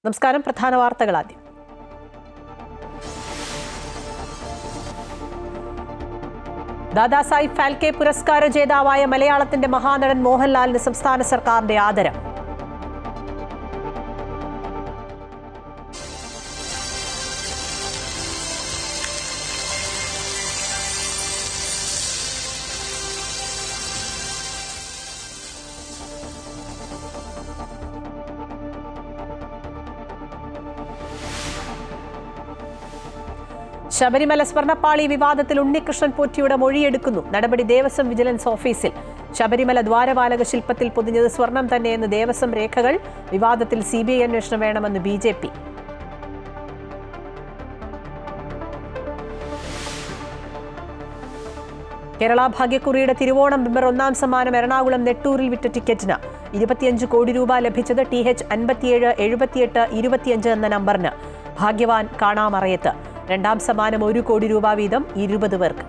നമസ്കാരം. പ്രധാന വാർത്തകൾ ആദ്യം. ദാദാസാഹിബ് ഫാൽക്കെ പുരസ്കാര ജേതാവായ മലയാളത്തിന്റെ മഹാനടൻ മോഹൻലാലിന് സംസ്ഥാന സർക്കാരിന്റെ ആദരം. ശബരിമല സ്വർണ്ണപ്പാളി വിവാദത്തിൽ ഉണ്ണികൃഷ്ണൻ പോറ്റിയുടെ മൊഴിയെടുക്കുന്നു. നടപടി ദേവസ്വം വിജിലൻസ് ഓഫീസിൽ. ശബരിമല ദ്വാരപാലക ശില്പത്തിൽ പൊതിഞ്ഞത് സ്വർണം തന്നെയെന്ന് ദേവസ്വം രേഖകൾ. വിവാദത്തിൽ CBI അന്വേഷണം വേണമെന്ന് BJP. കേരള ഭാഗ്യക്കുറിയുടെ തിരുവോണം ബെമ്പർ ഒന്നാം സമ്മാനം എറണാകുളം നെട്ടൂരിൽ വിറ്റ ടിക്കറ്റിന് 25 കോടി രൂപ ലഭിച്ചത് TH 57 78 25 എന്ന നമ്പറിന്. ഭാഗ്യവാൻ കാണാമറയത്ത്. രണ്ടാം സമ്മാനം 1 കോടി രൂപ വീതം 20 പേർക്ക്.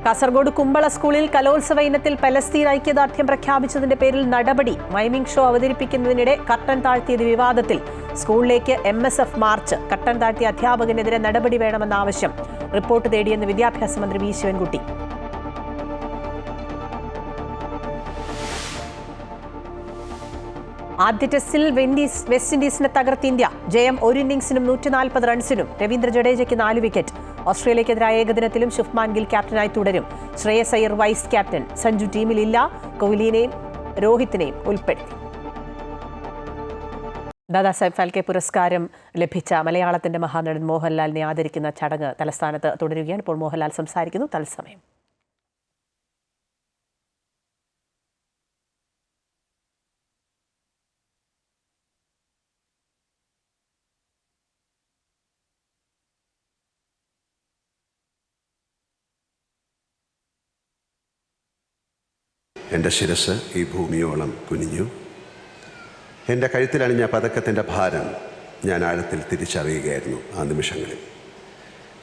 കാസർഗോഡ് കുമ്പള സ്കൂളിൽ കലോത്സവ ഇനത്തിൽ പലസ്തീൻ ഐക്യദാർഢ്യം പ്രഖ്യാപിച്ചതിന്റെ പേരിൽ നടപടി. മൈമിംഗ് ഷോ അവതരിപ്പിക്കുന്നതിനിടെ കർട്ടൻ താഴ്ത്തിയത് വിവാദത്തിൽ. സ്കൂളിലേക്ക് MSF മാർച്ച്. കർട്ടൻ താഴ്ത്തിയ അധ്യാപകനെതിരെ നടപടി വേണമെന്ന ആവശ്യം. റിപ്പോർട്ട് തേടിയെന്ന് വിദ്യാഭ്യാസ മന്ത്രി V ശിവൻകുട്ടി. ആദ്യ ടെസ്റ്റിൽ വെസ്റ്റ് ഇൻഡീസിനെ തകർത്ത് ഇന്ത്യ. ജയം 1 ഇന്നിംഗ്സിനും 140 റൺസിനും. രവീന്ദ്ര ജഡേജയ്ക്ക് 4 വിക്കറ്റ്. ഓസ്ട്രേലിയക്കെതിരായ ഏകദിനത്തിലും ശുഭ്മാൻ ഗിൽ ക്യാപ്റ്റനായി തുടരും. Shreyas Iyer vice captain. സഞ്ജു ടീമിലില്ല. കോഹ്ലിയെയും രോഹിത്തിനെയും ഉൾപ്പെടുത്തി. ദാദാസാഹിബ് ഫാൽക്കെ പുരസ്കാരം ലഭിച്ച മലയാളത്തിന്റെ മഹാനടൻ മോഹൻലാലിനെ ആദരിക്കുന്ന ചടങ്ങ് തലസ്ഥാനത്ത് തുടരുകയാണ്. ഇപ്പോൾ മോഹൻലാൽ സംസാരിക്കുന്നു. തത്സമയം. എൻ്റെ ശിരസ് ഈ ഭൂമിയോളം കുനിഞ്ഞു. എൻ്റെ കഴുത്തിലണിഞ്ഞ പതക്കത്തിൻ്റെ ഭാരം ഞാൻ ആഴത്തിൽ തിരിച്ചറിയുകയായിരുന്നു ആ നിമിഷങ്ങളിൽ.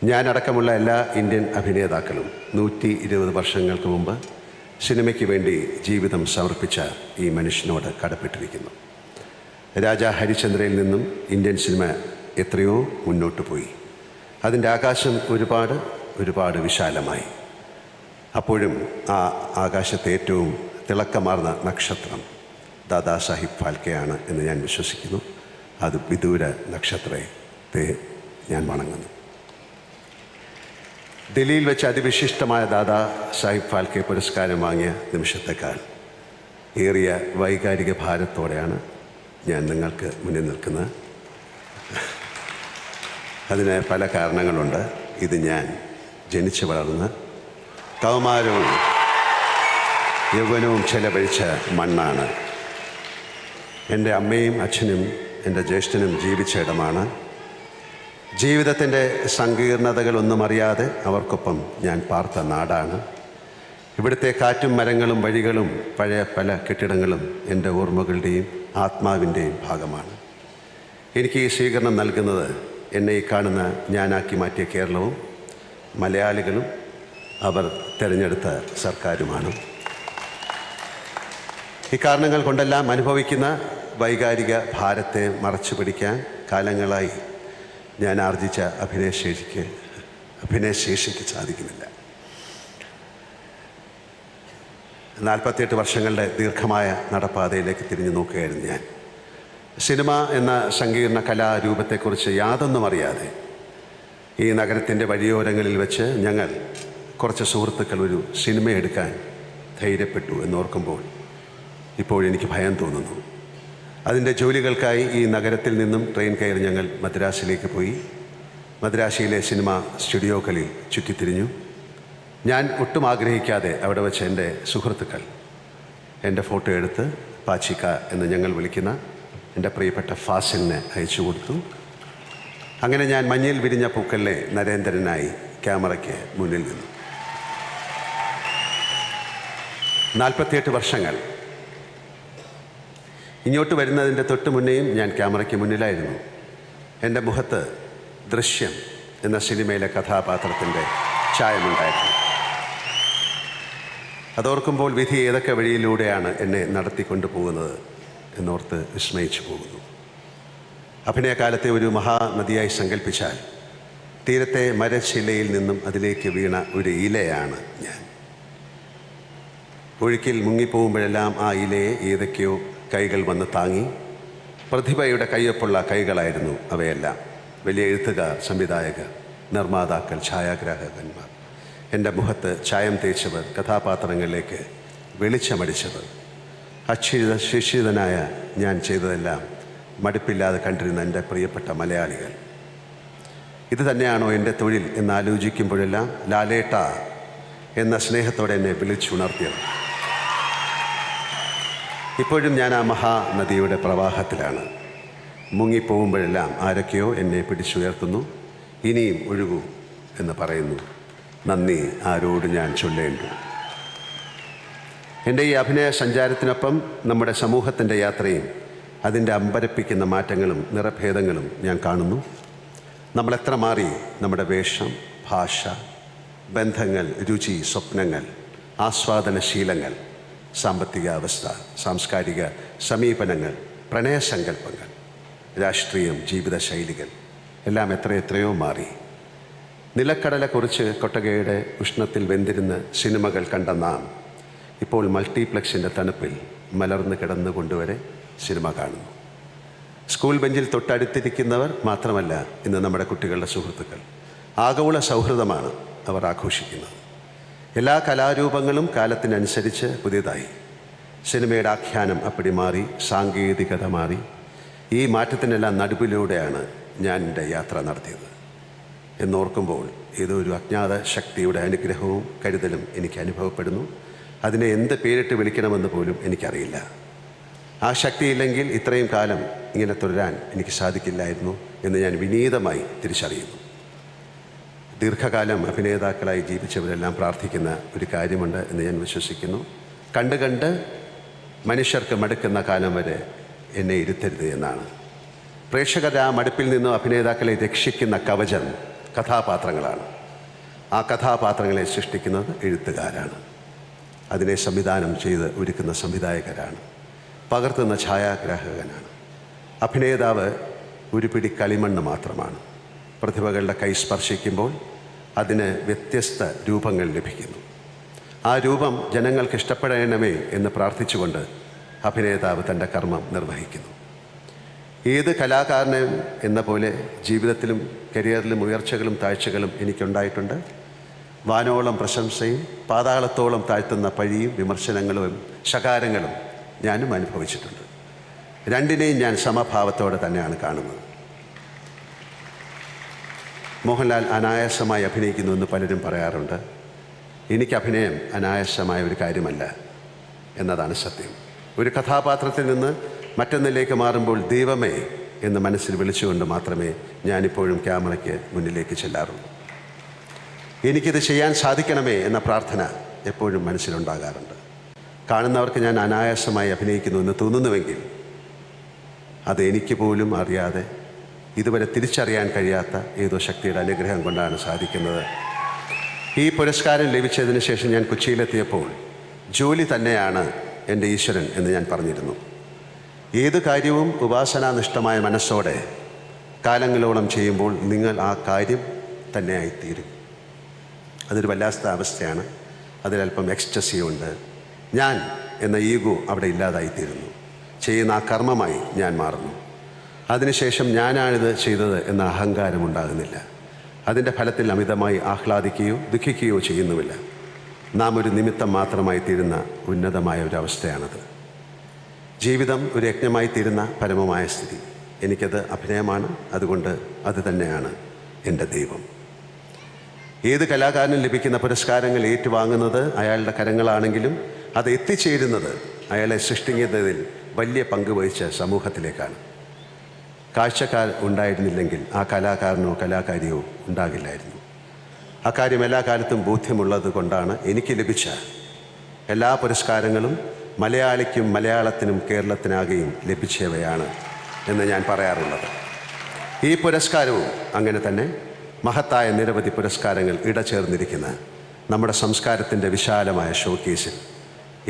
ഞാനടക്കമുള്ള എല്ലാ ഇന്ത്യൻ അഭിനേതാക്കളും 120 വർഷങ്ങൾക്ക് മുമ്പ് സിനിമയ്ക്ക് വേണ്ടി ജീവിതം സമർപ്പിച്ച ഈ മനുഷ്യനോട് കടപ്പെട്ടിരിക്കുന്നു. രാജാ ഹരിചന്ദ്രയിൽ നിന്നും ഇന്ത്യൻ സിനിമ എത്രയോ മുന്നോട്ട് പോയി. അതിൻ്റെ ആകാശം ഒരുപാട് വിശാലമായി. അപ്പോഴും ആ ആകാശത്തെ ഏറ്റവും തിളക്കമാർന്ന നക്ഷത്രം ദാദാസാഹിബ് ഫാൽക്കെയാണ് എന്ന് ഞാൻ വിശ്വസിക്കുന്നു. അത് വിദൂര നക്ഷത്രത്തെ ഞാൻ വണങ്ങുന്നു. ഡൽഹിയിൽ വെച്ച് അതിവിശിഷ്ടമായ ദാദാസാഹിബ് ഫാൽക്കെ പുരസ്കാരം വാങ്ങിയ നിമിഷത്തേക്കാൾ ഏറിയ വൈകാരിക ഭാരത്തോടെയാണ് ഞാൻ നിങ്ങൾക്ക് മുന്നിൽ നിൽക്കുന്നത്. അതിന് പല കാരണങ്ങളുണ്ട്. ഇത് ഞാൻ ജനിച്ചു വളർന്ന് കൗമാരവും യൗവനവും ചെലവഴിച്ച മണ്ണാണ്. എൻ്റെ അമ്മയും അച്ഛനും എൻ്റെ ജ്യേഷ്ഠനും ജീവിച്ച ഇടമാണ്. ജീവിതത്തിൻ്റെ സങ്കീർണതകളൊന്നും അറിയാതെ അവർക്കൊപ്പം ഞാൻ പാർത്ത നാടാണ്. ഇവിടുത്തെ കാറ്റും മരങ്ങളും വഴികളും പഴയ പല കെട്ടിടങ്ങളും എൻ്റെ ഓർമ്മകളുടെയും ആത്മാവിൻ്റെയും ഭാഗമാണ്. എനിക്ക് ഈ സ്വീകരണം നൽകുന്നത് എന്നെ ഈ കാണുന്ന ഞാനാക്കി മാറ്റിയ കേരളവും മലയാളികളും അവർ തിരഞ്ഞെടുത്ത സർക്കാരുമാണ്. ഇക്കാരണങ്ങൾ കൊണ്ടെല്ലാം അനുഭവിക്കുന്ന വൈകാരിക ഭാരത്തെ മറച്ചു പിടിക്കാൻ കാലങ്ങളായി ഞാൻ ആർജിച്ച അഭിനയശേഷിക്ക് സാധിക്കുന്നില്ല. 48 വർഷങ്ങളുടെ ദീർഘമായ നടപ്പാതയിലേക്ക് തിരിഞ്ഞു നോക്കുകയായിരുന്നു ഞാൻ. സിനിമ എന്ന സങ്കീർണ കലാരൂപത്തെക്കുറിച്ച് യാതൊന്നും അറിയാതെ ഈ നഗരത്തിൻ്റെ വഴിയോരങ്ങളിൽ വെച്ച് ഞങ്ങൾ കുറച്ച് സുഹൃത്തുക്കൾ ഒരു സിനിമ എടുക്കാൻ ധൈര്യപ്പെട്ടു എന്നോർക്കുമ്പോൾ ഇപ്പോഴെനിക്ക് ഭയം തോന്നുന്നു. അതിൻ്റെ ജോലികൾക്കായി ഈ നഗരത്തിൽ നിന്നും ട്രെയിൻ കയറി ഞങ്ങൾ മദ്രാസിലേക്ക് പോയി. മദ്രാസിയിലെ സിനിമ സ്റ്റുഡിയോകളിൽ ചുറ്റിത്തിരിഞ്ഞു. ഞാൻ ഒട്ടും ആഗ്രഹിക്കാതെ അവിടെ വെച്ച് എൻ്റെ സുഹൃത്തുക്കൾ എൻ്റെ ഫോട്ടോ എടുത്ത് പാച്ചിക്ക എന്ന് ഞങ്ങൾ വിളിക്കുന്ന എൻ്റെ പ്രിയപ്പെട്ട ഫാസിലിനെ അയച്ചു കൊടുത്തു. അങ്ങനെ ഞാൻ മഞ്ഞിൽ വിരിഞ്ഞ പൂക്കളിലെ നരേന്ദ്രനായി ക്യാമറയ്ക്ക് മുന്നിൽ നിന്നു. 48 വർഷങ്ങൾ. ഇങ്ങോട്ട് വരുന്നതിൻ്റെ തൊട്ട് മുന്നേയും ഞാൻ ക്യാമറയ്ക്ക് മുന്നിലായിരുന്നു. എൻ്റെ മുഖത്ത് ദൃശ്യം എന്ന സിനിമയിലെ കഥാപാത്രത്തിൻ്റെ ചായമുണ്ടായിരുന്നു. അതോർക്കുമ്പോൾ വിധി ഏതൊക്കെ വഴിയിലൂടെയാണ് എന്നെ നടത്തിക്കൊണ്ടു പോകുന്നത് എന്നോർത്ത് വിസ്മയിച്ചു പോകുന്നു. അഭിനയകാലത്തെ ഒരു മഹാനദിയായി സങ്കല്പിച്ചാൽ തീരത്തെ മരശിലയിൽ നിന്നും അതിലേക്ക് വീണ ഒരു ഇലയാണ് ഞാൻ. ഒഴുക്കിൽ മുങ്ങിപ്പോകുമ്പോഴെല്ലാം ആ ഇലയെ ഏതൊക്കെയോ കൈകൾ വന്ന് താങ്ങി. പ്രതിഭയുടെ കയ്യൊപ്പുള്ള കൈകളായിരുന്നു അവയെല്ലാം. വലിയ എഴുത്തുകാർ, സംവിധായകർ, നിർമ്മാതാക്കൾ, ഛായാഗ്രാഹകന്മാർ, എൻ്റെ മുഖത്ത് ചായം തേച്ചവർ, കഥാപാത്രങ്ങളിലേക്ക് വെളിച്ചമടിച്ചവർ, ശിക്ഷിതനായ ഞാൻ ചെയ്തതെല്ലാം മടുപ്പില്ലാതെ കണ്ടിരുന്ന എൻ്റെ പ്രിയപ്പെട്ട മലയാളികൾ. ഇത് തന്നെയാണോ എൻ്റെ തൊഴിൽ എന്നാലോചിക്കുമ്പോഴെല്ലാം ലാലേട്ട എന്ന സ്നേഹത്തോടെ എന്നെ വിളിച്ചുണർത്തിയത്. ഇപ്പോഴും ഞാൻ ആ മഹാനദിയുടെ പ്രവാഹത്തിലാണ്. മുങ്ങിപ്പോകുമ്പോഴെല്ലാം ആരൊക്കെയോ എന്നെ പിടിച്ചുയർത്തുന്നു. ഇനിയും ഒഴുകൂ എന്ന് പറയുന്നു. നന്ദി ആരോട് ഞാൻ ചൊല്ലേണ്ടു. എൻ്റെ ഈ അഭിനയ സഞ്ചാരത്തിനൊപ്പം നമ്മുടെ സമൂഹത്തിൻ്റെ യാത്രയും അതിൻ്റെ അമ്പരപ്പിക്കുന്ന മാറ്റങ്ങളും നിറഭേദങ്ങളും ഞാൻ കാണുന്നു. നമ്മളെത്ര മാറി നമ്മുടെ വേഷം, ഭാഷ, ബന്ധങ്ങൾ, രുചി, സ്വപ്നങ്ങൾ, ആസ്വാദനശീലങ്ങൾ, സാമ്പത്തിക അവസ്ഥ, സാംസ്കാരിക സമീപനങ്ങൾ, പ്രണയസങ്കല്പങ്ങൾ, രാഷ്ട്രീയം, ജീവിതശൈലികൾ എല്ലാം എത്രയോ മാറി. നിലക്കടല കുറിച്ച് കൊട്ടകയുടെ ഉഷ്ണത്തിൽ വെന്തിരുന്ന് സിനിമകൾ കണ്ട നാം ഇപ്പോൾ മൾട്ടിപ്ലക്സിൻ്റെ തണുപ്പിൽ മലർന്ന് കിടന്നുകൊണ്ടുവരെ സിനിമ കാണുന്നു. സ്കൂൾ ബെഞ്ചിൽ തൊട്ടടുത്തിരിക്കുന്നവർ മാത്രമല്ല ഇന്ന് നമ്മുടെ കുട്ടികളുടെ സുഹൃത്തുക്കൾ. ആഗോള സൗഹൃദമാണ് അവർ ആഘോഷിക്കുന്നത്. എല്ലാ കലാരൂപങ്ങളും കാലത്തിനനുസരിച്ച് പുതിയതായി. സിനിമയുടെ ആഖ്യാനം അപ്പടി മാറി, സാങ്കേതികത മാറി. ഈ മാറ്റത്തിനെല്ലാം നടുവിലൂടെയാണ് ഞാൻ എൻ്റെ യാത്ര നടത്തിയത് എന്നോർക്കുമ്പോൾ ഏതോ ഒരു അജ്ഞാത ശക്തിയുടെ അനുഗ്രഹവും കരുതലും എനിക്ക് അനുഭവപ്പെടുന്നു. അതിനെ എന്ത് പേരിട്ട് വിളിക്കണമെന്ന് പോലും എനിക്കറിയില്ല. ആ ശക്തിയില്ലെങ്കിൽ ഇത്രയും കാലം ഇങ്ങനെ തുടരാൻ എനിക്ക് സാധിക്കില്ലായിരുന്നു എന്ന് ഞാൻ വിനീതമായി തിരിച്ചറിയുന്നു. ദീർഘകാലം അഭിനേതാക്കളായി ജീവിച്ചവരെല്ലാം പ്രാർത്ഥിക്കുന്ന ഒരു കാര്യമുണ്ട് എന്ന് ഞാൻ വിശ്വസിക്കുന്നു. കണ്ട് മനുഷ്യർക്ക് മടുക്കുന്ന കാലം വരെ എന്നെ ഇരുത്തരുത് എന്നാണ്. പ്രേക്ഷകർ ആ മടുപ്പിൽ നിന്നും അഭിനേതാക്കളെ രക്ഷിക്കുന്ന കവചം കഥാപാത്രങ്ങളാണ്. ആ കഥാപാത്രങ്ങളെ സൃഷ്ടിക്കുന്നത് എഴുത്തുകാരാണ്. അതിനെ സംവിധാനം ചെയ്ത് ഒരുക്കുന്ന സംവിധായകരാണ്. പകർത്തുന്ന ഛായാഗ്രാഹകനാണ്. അഭിനേതാവ് ഒരു പിടി കളിമണ്ണ് മാത്രമാണ്. പ്രതിഭകളുടെ കൈ സ്പർശിക്കുമ്പോൾ അതിന് വ്യത്യസ്ത രൂപങ്ങൾ ലഭിക്കുന്നു. ആ രൂപം ജനങ്ങൾക്ക് ഇഷ്ടപ്പെടണമേ എന്ന് പ്രാർത്ഥിച്ചുകൊണ്ട് അഭിനേതാവ് തൻ്റെ കർമ്മം നിർവഹിക്കുന്നു. ഏത് കലാകാരനും എന്ന പോലെ ജീവിതത്തിലും കരിയറിലും ഉയർച്ചകളും താഴ്ചകളും എനിക്കുണ്ടായിട്ടുണ്ട്. വാനോളം പ്രശംസയും പാതാളത്തോളം താഴ്ത്തുന്ന പഴിയും വിമർശനങ്ങളും ശകാരങ്ങളും ഞാനും അനുഭവിച്ചിട്ടുണ്ട്. രണ്ടിനെയും ഞാൻ സമഭാവത്തോടെ തന്നെയാണ് കാണുന്നത്. മോഹൻലാൽ അനായാസമായി അഭിനയിക്കുന്നുവെന്ന് പലരും പറയാറുണ്ട്. എനിക്ക് അഭിനയം അനായാസമായ ഒരു കാര്യമല്ല എന്നതാണ് സത്യം. ഒരു കഥാപാത്രത്തിൽ നിന്ന് മറ്റൊന്നിലേക്ക് മാറുമ്പോൾ ദൈവമേ എന്ന് മനസ്സിൽ വിളിച്ചുകൊണ്ട് മാത്രമേ ഞാനിപ്പോഴും ക്യാമറയ്ക്ക് മുന്നിലേക്ക് ചെല്ലാറുള്ളൂ. എനിക്കിത് ചെയ്യാൻ സാധിക്കണമേ എന്ന പ്രാർത്ഥന എപ്പോഴും മനസ്സിലുണ്ടാകാറുണ്ട്. കാണുന്നവർക്ക് ഞാൻ അനായാസമായി അഭിനയിക്കുന്നു എന്ന് തോന്നുന്നുവെങ്കിൽ അത് എനിക്ക് പോലും അറിയാതെ ഇതുവരെ തിരിച്ചറിയാൻ കഴിയാത്ത ഏതോ ശക്തിയുടെ അനുഗ്രഹം കൊണ്ടാണ് സാധിക്കുന്നത്. ഈ പുരസ്കാരം ലഭിച്ചതിന് ശേഷം ഞാൻ കൊച്ചിയിലെത്തിയപ്പോൾ ജോലി തന്നെയാണ് എൻ്റെ ഈശ്വരൻ എന്ന് ഞാൻ പറഞ്ഞിരുന്നു. ഏത് കാര്യവും ഉപാസനാനിഷ്ഠമായ മനസ്സോടെ കാലങ്ങളോളം ചെയ്യുമ്പോൾ നിങ്ങൾ ആ കാര്യം തന്നെയായിത്തീരും. അതൊരു വല്ലാത്ത അവസ്ഥയാണ്. അതിലല്പം എക്സ്റ്റസി ഉണ്ട്. ഞാൻ എന്ന ഈഗോ അവിടെ ഇല്ലാതായിത്തീരുന്നു. ചെയ്യുന്ന ആ കർമ്മമായി ഞാൻ മാറുന്നു. അതിനുശേഷം ഞാനാണിത് ചെയ്തത് എന്ന അഹങ്കാരം ഉണ്ടാകുന്നില്ല. അതിൻ്റെ ഫലത്തിൽ അമിതമായി ആഹ്ലാദിക്കുകയോ ദുഃഖിക്കുകയോ ചെയ്യുന്നുമില്ല. നാം ഒരു നിമിത്തം മാത്രമായി തീരുന്ന ഉന്നതമായ ഒരവസ്ഥയാണത്. ജീവിതം ഒരു യജ്ഞമായി തീരുന്ന പരമമായ സ്ഥിതി. എനിക്കത് അഭിനയമാണ്. അതുകൊണ്ട് അത് തന്നെയാണ് എൻ്റെ ദൈവം. ഏത് കലാകാരനും ലഭിക്കുന്ന പുരസ്കാരങ്ങൾ ഏറ്റുവാങ്ങുന്നത് അയാളുടെ കരങ്ങളാണെങ്കിലും അത് എത്തിച്ചേരുന്നത് അയാളെ സൃഷ്ടിക്കുന്നതിൽ വലിയ പങ്ക് വഹിച്ച സമൂഹത്തിലേക്കാണ്. കാഴ്ചക്കാർ ഉണ്ടായിരുന്നില്ലെങ്കിൽ ആ കലാകാരനോ കലാകാരിയോ ഉണ്ടാകില്ലായിരുന്നു. അക്കാര്യം എല്ലാ കാലത്തും ബോധ്യമുള്ളത് കൊണ്ടാണ് എനിക്ക് ലഭിച്ച എല്ലാ പുരസ്കാരങ്ങളും മലയാളിക്കും മലയാളത്തിനും കേരളത്തിനാകെയും ലഭിച്ചവയാണ് എന്ന് ഞാൻ പറയാറുള്ളത്. ഈ പുരസ്കാരവും അങ്ങനെ തന്നെ. മഹത്തായ നിരവധി പുരസ്കാരങ്ങൾ ഇടചേർന്നിരിക്കുന്ന നമ്മുടെ സംസ്കാരത്തിൻ്റെ വിശാലമായ ഷോക്കേസിൽ